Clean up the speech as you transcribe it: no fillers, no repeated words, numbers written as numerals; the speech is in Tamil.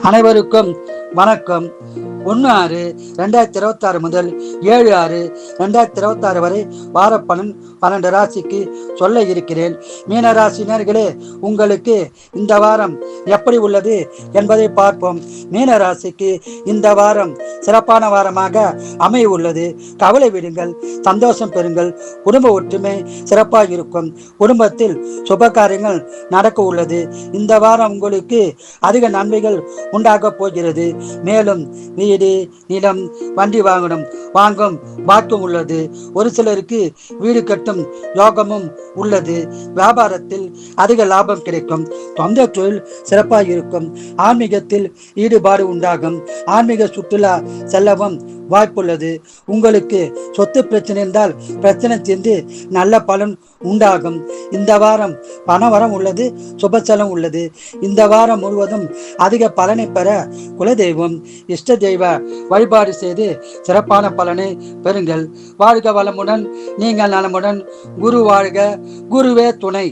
அனைவருக்கும் வணக்கம். 1/6/2026 முதல் 7/6/2026 வரை வாரப்பலன் 12 ராசிக்கு சொல்ல இருக்கிறேன். மீனராசினர்களே, உங்களுக்கு இந்த வாரம் எப்படி உள்ளது என்பதை பார்ப்போம். மீனராசிக்கு இந்த வாரம் சிறப்பான வாரமாக அமைய உள்ளது. கவலை விடுங்கள், சந்தோஷம் பெறுங்கள். குடும்ப ஒற்றுமை சிறப்பாக இருக்கும். குடும்பத்தில் சுப காரியங்கள் நடக்க உள்ளது. இந்த வாரம் உங்களுக்கு அதிக நன்மைகள் உண்டாக போகிறது. மேலும் வீடு, நிலம், வண்டி வாங்கும் பாக்கியம் உள்ளது. ஒரு சிலருக்கு வீடு கட்டும் யோகமும் உள்ளது. வியாபாரத்தில் அதிக லாபம் கிடைக்கும். சொந்த தொழில் சிறப்பாக இருக்கும். ஆன்மீகத்தில் ஈடுபாடு உண்டாகும். ஆன்மீக சுற்றுலா செல்லவும் வாய்ப்புள்ளது. உங்களுக்கு சொத்து பிரச்சனை இருந்தால் பிரச்சனை தீர்ந்து நல்ல பலன் உண்டாகும். இந்த வாரம் பணவரம் உள்ளது, சுபச்சலம் உள்ளது. இந்த வாரம் முழுவதும் அதிக பலனை பெற குலதெய்வம், இஷ்ட தெய்வ வழிபாடு செய்து சிறப்பான பலனை பெறுங்கள். வாழ்க வளமுடன், நீங்கள் நலமுடன். குரு வாழ்க, குருவே துணை.